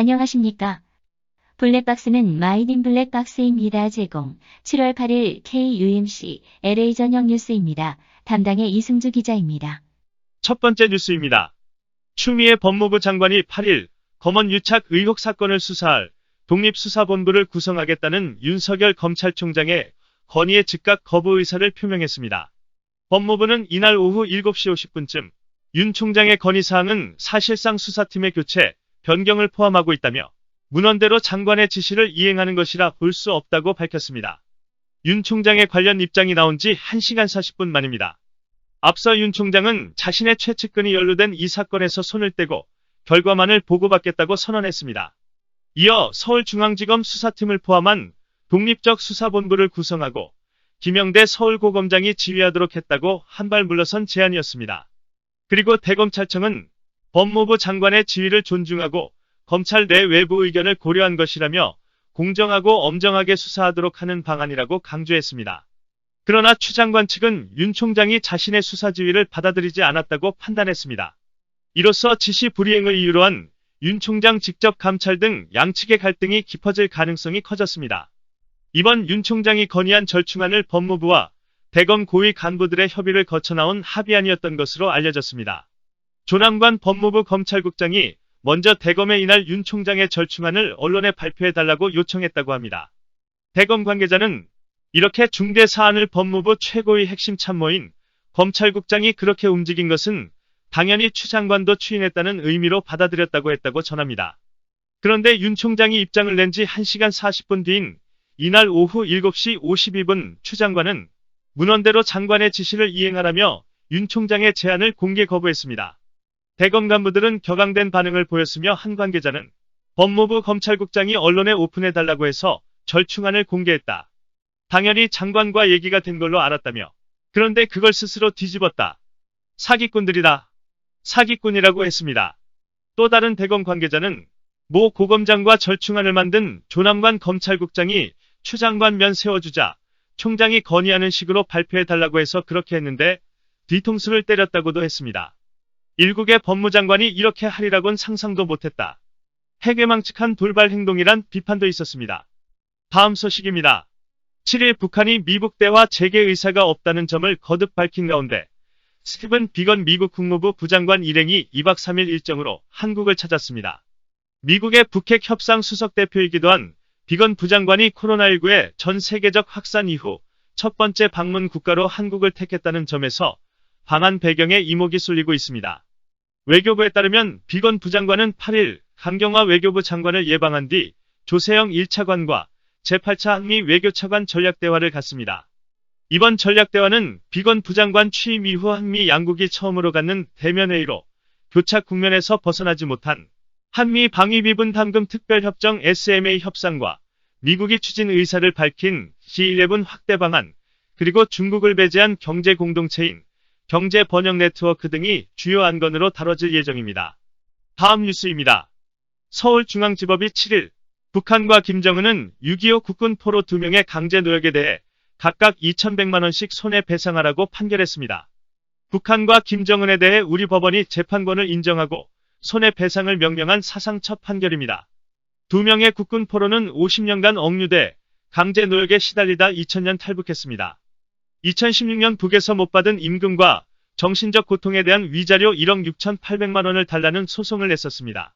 안녕하십니까. 블랙박스는 마이딘 블랙박스입니다. 제공 7월 8일 KUMC LA 저녁 뉴스입니다. 담당의 이승주 기자입니다. 첫 번째 뉴스입니다. 추미애 법무부 장관이 8일 검언 유착 의혹 사건을 수사할 독립수사본부를 구성하겠다는 윤석열 검찰총장의 건의에 즉각 거부 의사를 표명했습니다. 법무부는 이날 오후 7시 50분쯤 윤 총장의 건의사항은 사실상 수사팀의 교체, 변경을 포함하고 있다며 문헌대로 장관의 지시를 이행하는 것이라 볼 수 없다고 밝혔습니다. 윤 총장의 관련 입장이 나온 지 1시간 40분 만입니다. 앞서 윤 총장은 자신의 최측근이 연루된 이 사건에서 손을 떼고 결과만을 보고받겠다고 선언했습니다. 이어 서울중앙지검 수사팀을 포함한 독립적 수사본부를 구성하고 김영대 서울고검장이 지휘하도록 했다고 한발 물러선 제안이었습니다. 그리고 대검찰청은 법무부 장관의 지휘를 존중하고 검찰 내 외부 의견을 고려한 것이라며 공정하고 엄정하게 수사하도록 하는 방안이라고 강조했습니다. 그러나 추 장관 측은 윤 총장이 자신의 수사 지휘를 받아들이지 않았다고 판단했습니다. 이로써 지시 불이행을 이유로 한 윤 총장 직접 감찰 등 양측의 갈등이 깊어질 가능성이 커졌습니다. 이번 윤 총장이 건의한 절충안을 법무부와 대검 고위 간부들의 협의를 거쳐 나온 합의안이었던 것으로 알려졌습니다. 조남관 법무부 검찰국장이 먼저 대검에 이날 윤 총장의 절충안을 언론에 발표해달라고 요청했다고 합니다. 대검 관계자는 이렇게 중대 사안을 법무부 최고의 핵심 참모인 검찰국장이 그렇게 움직인 것은 당연히 추 장관도 추인했다는 의미로 받아들였다고 했다고 전합니다. 그런데 윤 총장이 입장을 낸 지 1시간 40분 뒤인 이날 오후 7시 52분 추 장관은 문헌대로 장관의 지시를 이행하라며 윤 총장의 제안을 공개 거부했습니다. 대검 간부들은 격앙된 반응을 보였으며 한 관계자는 법무부 검찰국장이 언론에 오픈해달라고 해서 절충안을 공개했다. 당연히 장관과 얘기가 된 걸로 알았다며 그런데 그걸 스스로 뒤집었다. 사기꾼들이다. 사기꾼이라고 했습니다. 또 다른 대검 관계자는 모 고검장과 절충안을 만든 조남관 검찰국장이 추 장관 면 세워주자 총장이 건의하는 식으로 발표해달라고 해서 그렇게 했는데 뒤통수를 때렸다고도 했습니다. 일국의 법무장관이 이렇게 하리라곤 상상도 못했다. 해괴망측한 돌발 행동이란 비판도 있었습니다. 다음 소식입니다. 7일 북한이 미국 대화 재개 의사가 없다는 점을 거듭 밝힌 가운데 스티븐 비건 미국 국무부 부장관 일행이 2박 3일 일정으로 한국을 찾았습니다. 미국의 북핵 협상 수석 대표이기도 한 비건 부장관이 코로나19의 전 세계적 확산 이후 첫 번째 방문 국가로 한국을 택했다는 점에서 방한 배경에 이목이 쏠리고 있습니다. 외교부에 따르면 비건 부장관은 8일 강경화 외교부 장관을 예방한 뒤 조세영 1차관과 제8차 한미 외교차관 전략대화를 갖습니다. 이번 전략대화는 비건 부장관 취임 이후 한미 양국이 처음으로 갖는 대면회의로 교착 국면에서 벗어나지 못한 한미 방위비분 담금 특별협정 SMA 협상과 미국이 추진 의사를 밝힌 G11 확대 방안, 그리고 중국을 배제한 경제 공동체인 경제 번영 네트워크 등이 주요 안건으로 다뤄질 예정입니다. 다음 뉴스입니다. 서울중앙지법이 7일 북한과 김정은은 6.25 국군 포로 2명의 강제 노역에 대해 각각 2,100만 원씩 손해배상하라고 판결했습니다. 북한과 김정은에 대해 우리 법원이 재판권을 인정하고 손해배상을 명령한 사상 첫 판결입니다. 2명의 국군 포로는 50년간 억류돼 강제 노역에 시달리다 2000년 탈북했습니다. 2016년 북에서 못 받은 임금과 정신적 고통에 대한 위자료 1억 6,800만 원을 달라는 소송을 냈었습니다.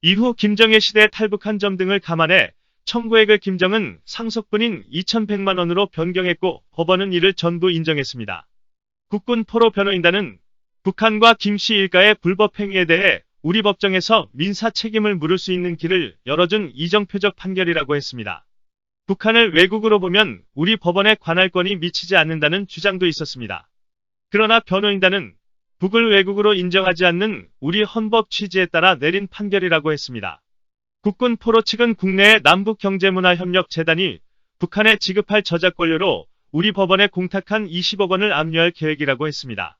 이후 김정일 시대에 탈북한 점 등을 감안해 청구액을 김정은 상속분인 2,100만 원으로 변경했고 법원은 이를 전부 인정했습니다. 국군 포로 변호인단은 북한과 김씨 일가의 불법 행위에 대해 우리 법정에서 민사 책임을 물을 수 있는 길을 열어준 이정표적 판결이라고 했습니다. 북한을 외국으로 보면 우리 법원에 관할 권이 미치지 않는다는 주장도 있었습니다. 그러나 변호인단은 북을 외국으로 인정하지 않는 우리 헌법 취지에 따라 내린 판결이라고 했습니다. 국군 포로 측은 국내의 남북경제문화협력재단이 북한에 지급할 저작권료로 우리 법원에 공탁한 20억 원을 압류할 계획이라고 했습니다.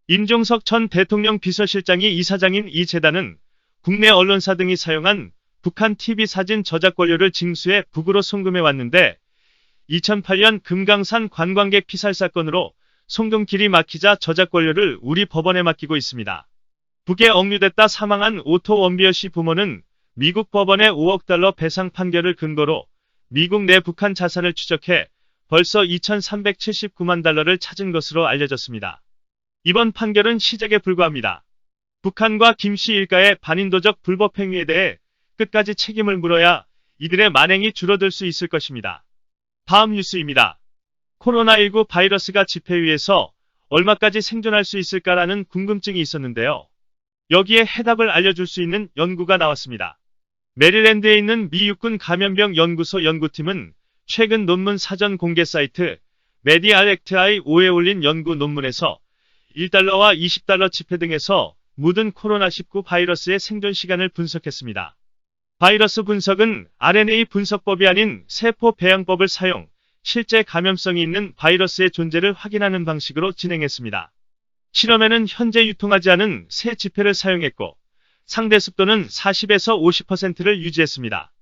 임종석 전 대통령 비서실장이 이사장인 이 재단은 국내 언론사 등이 사용한 북한 TV 사진 저작권료를 징수해 북으로 송금해 왔는데 2008년 금강산 관광객 피살 사건으로 송금길이 막히자 저작권료를 우리 법원에 맡기고 있습니다. 북에 억류됐다 사망한 오토 원비어 씨 부모는 미국 법원의 5억 달러 배상 판결을 근거로 미국 내 북한 자산을 추적해 벌써 2,379만 달러를 찾은 것으로 알려졌습니다. 이번 판결은 시작에 불과합니다. 북한과 김 씨 일가의 반인도적 불법 행위에 대해 끝까지 책임을 물어야 이들의 만행이 줄어들 수 있을 것입니다. 다음 뉴스입니다. 코로나19 바이러스가 집회위에서 얼마까지 생존할 수 있을까라는 궁금증이 있었는데요. 여기에 해답을 알려줄 수 있는 연구가 나왔습니다. 메릴랜드에 있는 미 육군 감염병 연구소 연구팀은 최근 논문 사전 공개 사이트 메디알액트I5에 올린 연구 논문에서 1달러와 20달러 지폐 등에서 묻은 코로나19 바이러스의 생존 시간을 분석했습니다. 바이러스 분석은 RNA 분석법이 아닌 세포 배양법을 사용, 실제 감염성이 있는 바이러스의 존재를 확인하는 방식으로 진행했습니다. 실험에는 현재 유통하지 않은 새 지폐를 사용했고, 상대 습도는 40에서 50%를 유지했습니다.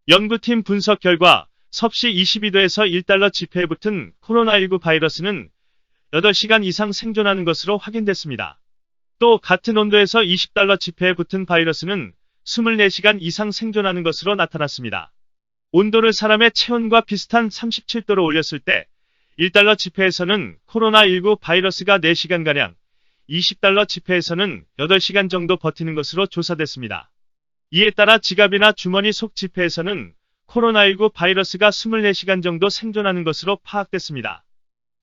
연구팀 분석 결과 섭씨 22도에서 1달러 지폐에 붙은 코로나19 바이러스는 8시간 이상 생존하는 것으로 확인됐습니다. 또 같은 온도에서 20달러 지폐에 붙은 바이러스는 24시간 이상 생존하는 것으로 나타났습니다. 온도를 사람의 체온과 비슷한 37도로 올렸을 때 1달러 지폐에서는 코로나19 바이러스가 4시간가량, 20달러 지폐에서는 8시간 정도 버티는 것으로 조사됐습니다. 이에 따라 지갑이나 주머니 속 지폐에서는 코로나19 바이러스가 24시간 정도 생존하는 것으로 파악됐습니다.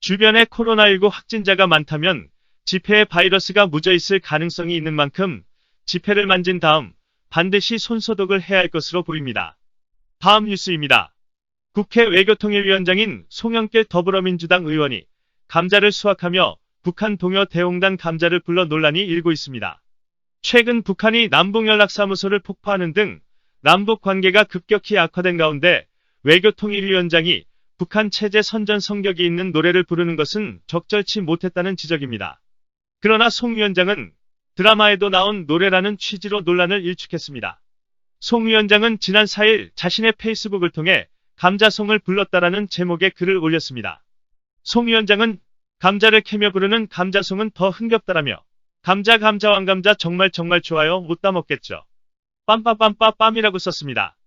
주변에 코로나19 확진자가 많다면 지폐에 바이러스가 묻어 있을 가능성이 있는 만큼 지폐를 만진 다음 반드시 손소독을 해야 할 것으로 보입니다. 다음 뉴스입니다. 국회 외교통일위원장인 송영길 더불어민주당 의원이 감자를 수확하며 북한 동요 대홍단 감자를 불러 논란이 일고 있습니다. 최근 북한이 남북연락사무소를 폭파하는 등 남북 관계가 급격히 악화된 가운데 외교통일위원장이 북한 체제 선전 성격이 있는 노래를 부르는 것은 적절치 못했다는 지적입니다. 그러나 송 위원장은 드라마에도 나온 노래라는 취지로 논란을 일축했습니다. 송 위원장은 지난 4일 자신의 페이스북을 통해 감자송을 불렀다라는 제목의 글을 올렸습니다. 송 위원장은 감자를 캐며 부르는 감자송은 더 흥겹다라며 감자 왕감자 정말 좋아요 못 다 먹겠죠. 빰빰빰빰빰이라고 썼습니다.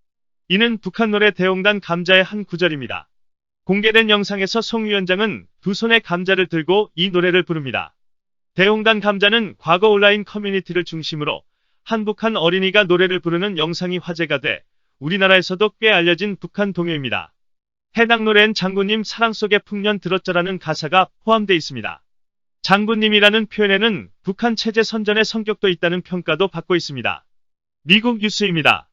이는 북한 노래 대홍단 감자의 한 구절입니다. 공개된 영상에서 송 위원장은 두 손에 감자를 들고 이 노래를 부릅니다. 대홍단 감자는 과거 온라인 커뮤니티를 중심으로 한북한 어린이가 노래를 부르는 영상이 화제가 돼 우리나라에서도 꽤 알려진 북한 동요입니다. 해당 노래엔 장군님 사랑 속에 풍년 들었저라는 가사가 포함되어 있습니다. 장군님이라는 표현에는 북한 체제 선전의 성격도 있다는 평가도 받고 있습니다. 미국 뉴스입니다.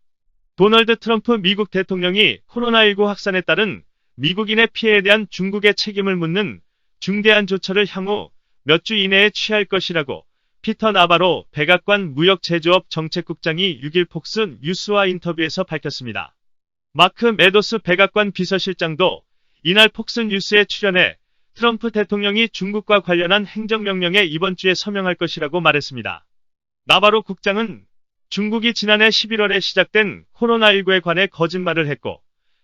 도널드 트럼프 미국 대통령이 코로나19 확산에 따른 미국인의 피해에 대한 중국의 책임을 묻는 중대한 조처를 향후 몇 주 이내에 취할 것이라고 피터 나바로 백악관 무역제조업 정책국장이 6일 폭스 뉴스와 인터뷰에서 밝혔습니다. 마크 메도스 백악관 비서실장도 이날 폭스 뉴스에 출연해 트럼프 대통령이 중국과 관련한 행정명령에 이번 주에 서명할 것이라고 말했습니다. 나바로 국장은 중국이 지난해 11월에 시작된 코로나19에 관해 거짓말을 했고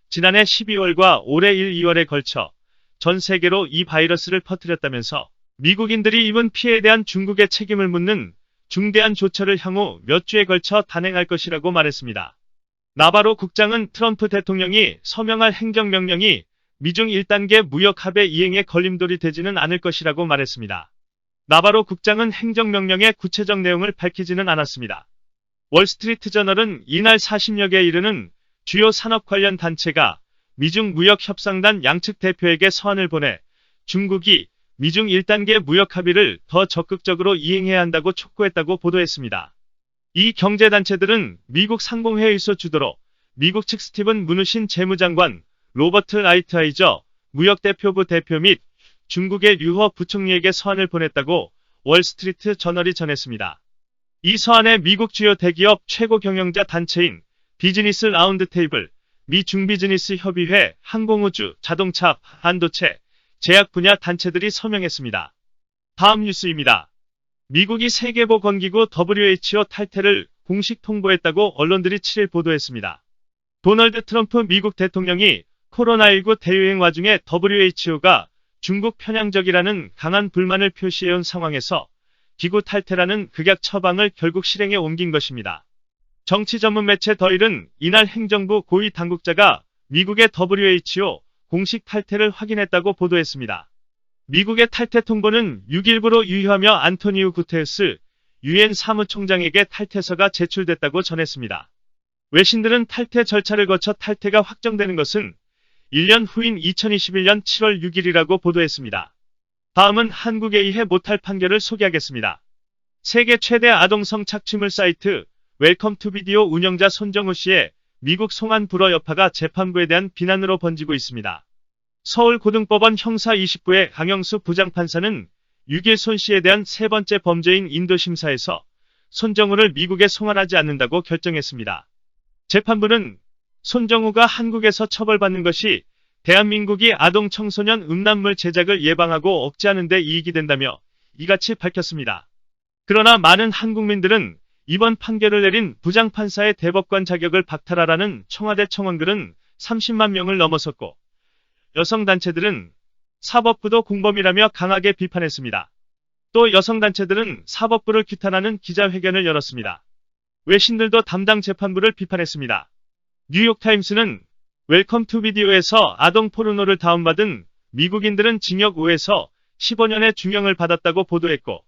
지난해 12월과 올해 1, 2월에 걸쳐 전 세계로 이 바이러스를 퍼뜨렸다면서 미국인들이 입은 피해에 대한 중국의 책임을 묻는 중대한 조처를 향후 몇 주에 걸쳐 단행할 것이라고 말했습니다. 나바로 국장은 트럼프 대통령이 서명할 행정명령이 미중 1단계 무역합의 이행에 걸림돌이 되지는 않을 것이라고 말했습니다. 나바로 국장은 행정명령의 구체적 내용을 밝히지는 않았습니다. 월스트리트저널은 이날 40여 개에 이르는 주요 산업 관련 단체가 미중 무역협상단 양측 대표에게 서한을 보내 중국이 미중 1단계 무역 합의를 더 적극적으로 이행해야 한다고 촉구했다고 보도했습니다. 이 경제단체들은 미국 상공회의소 주도로 미국 측 스티븐 무누신 재무장관, 로버트 라이트하이저 무역대표부 대표 및 중국의 류허 부총리에게 서한을 보냈다고 월스트리트 저널이 전했습니다. 이 서한에 미국 주요 대기업 최고 경영자 단체인 비즈니스 라운드 테이블, 미 중비즈니스 협의회, 항공우주, 자동차, 반도체, 제약 분야 단체들이 서명했습니다. 다음 뉴스입니다. 미국이 세계보건기구 WHO 탈퇴를 공식 통보했다고 언론들이 7일 보도했습니다. 도널드 트럼프 미국 대통령이 코로나19 대유행 와중에 WHO가 중국 편향적이라는 강한 불만을 표시해온 상황에서 기구 탈퇴라는 극약 처방을 결국 실행에 옮긴 것입니다. 정치 전문 매체 더일은 이날 행정부 고위 당국자가 미국의 WHO 공식 탈퇴를 확인했다고 보도했습니다. 미국의 탈퇴 통보는 6일부로 유효하며 안토니우 구테르스 유엔 사무총장에게 탈퇴서가 제출됐다고 전했습니다. 외신들은 탈퇴 절차를 거쳐 탈퇴가 확정되는 것은 1년 후인 2021년 7월 6일이라고 보도했습니다. 다음은 한국에 의해 못할 판결을 소개하겠습니다. 세계 최대 아동성 착취물 사이트 웰컴 투 비디오 운영자 손정우 씨의 미국 송환 불허 여파가 재판부에 대한 비난으로 번지고 있습니다. 서울고등법원 형사 29의 강영수 부장판사는 6일 손 씨에 대한 세 번째 범죄인 인도심사에서 손정우를 미국에 송환하지 않는다고 결정했습니다. 재판부는 손정우가 한국에서 처벌받는 것이 대한민국이 아동 청소년 음란물 제작을 예방하고 억제하는 데 이익이 된다며 이같이 밝혔습니다. 그러나 많은 한국민들은 이번 판결을 내린 부장판사의 대법관 자격을 박탈하라는 청와대 청원글은 30만 명을 넘어섰고 여성단체들은 사법부도 공범이라며 강하게 비판했습니다. 또 여성단체들은 사법부를 규탄하는 기자회견을 열었습니다. 외신들도 담당 재판부를 비판했습니다. 뉴욕타임스는 웰컴 투 비디오에서 아동 포르노를 다운받은 미국인들은 징역 5에서 15년의 중형을 받았다고 보도했고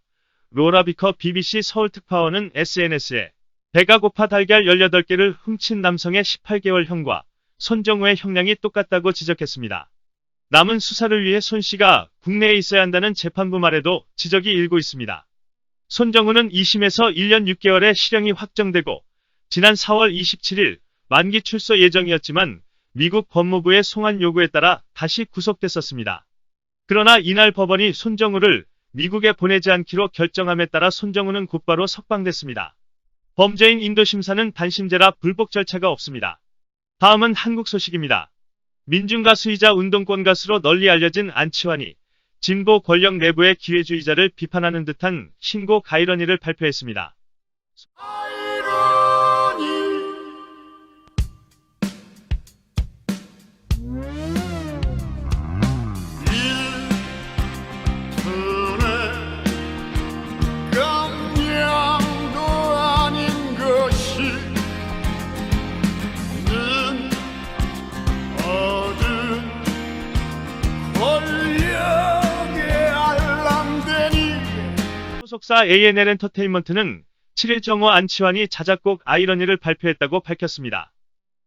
로라 비커 BBC 서울특파원은 SNS에 배가 고파 달걀 18개를 훔친 남성의 18개월형과 손정우의 형량이 똑같다고 지적했습니다. 남은 수사를 위해 손 씨가 국내에 있어야 한다는 재판부 말에도 지적이 일고 있습니다. 손정우는 2심에서 1년 6개월의 실형이 확정되고 지난 4월 27일 만기 출소 예정이었지만 미국 법무부의 송환 요구에 따라 다시 구속됐었습니다. 그러나 이날 법원이 손정우를 미국에 보내지 않기로 결정함에 따라 손정우는 곧바로 석방됐습니다. 범죄인 인도심사는 단심제라 불복 절차가 없습니다. 다음은 한국 소식입니다. 민중가수이자 운동권 가수로 널리 알려진 안치환이 진보 권력 내부의 기회주의자를 비판하는 듯한 신곡 아이러니를 발표했습니다. 소속사 A&L 엔터테인먼트는 7일 정호 안치환이 자작곡 아이러니를 발표했다고 밝혔습니다.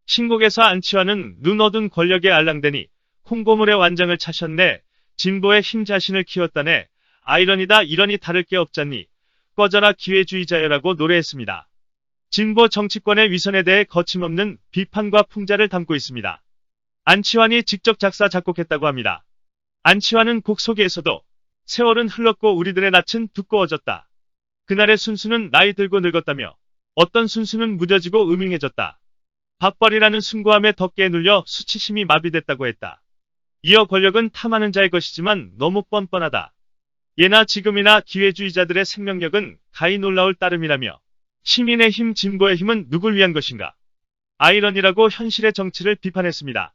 신곡에서 안치환은 눈 어둔 권력에 알랑대니 콩고물의 완장을 차셨네. 진보의 힘 자신을 키웠다네. 아이러니다 이러니 다를 게 없잖니. 꺼져라 기회주의자여라고 노래했습니다. 진보 정치권의 위선에 대해 거침없는 비판과 풍자를 담고 있습니다. 안치환이 직접 작사 작곡했다고 합니다. 안치환은 곡 소개에서도 세월은 흘렀고 우리들의 낯은 두꺼워졌다. 그날의 순수는 나이 들고 늙었다며 어떤 순수는 무뎌지고 음흉해졌다. 밥벌이라는 숭고함에 덕계에 눌려 수치심이 마비됐다고 했다. 이어 권력은 탐하는 자의 것이지만 너무 뻔뻔하다. 예나 지금이나 기회주의자들의 생명력은 가히 놀라울 따름이라며 시민의 힘 진보의 힘은 누굴 위한 것인가. 아이러니라고 현실의 정치를 비판했습니다.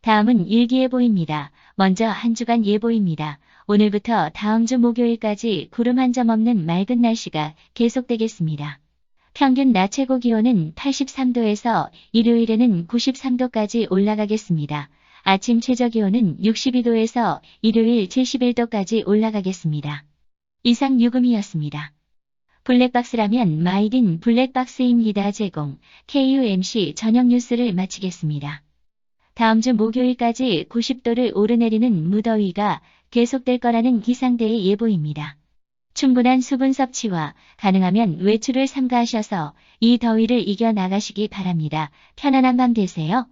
다음은 일기예보입니다. 먼저 한 주간 예보입니다. 오늘부터 다음 주 목요일까지 구름 한 점 없는 맑은 날씨가 계속되겠습니다. 평균 낮 최고 기온은 83도에서 일요일에는 93도까지 올라가겠습니다. 아침 최저 기온은 62도에서 일요일 71도까지 올라가겠습니다. 이상 유금이었습니다. 블랙박스라면 마이딘 블랙박스입니다. 제공 KUMC 저녁 뉴스를 마치겠습니다. 다음 주 목요일까지 90도를 오르내리는 무더위가 계속될 거라는 기상대의 예보입니다. 충분한 수분 섭취와 가능하면 외출을 삼가하셔서 이 더위를 이겨나가시기 바랍니다. 편안한 밤 되세요.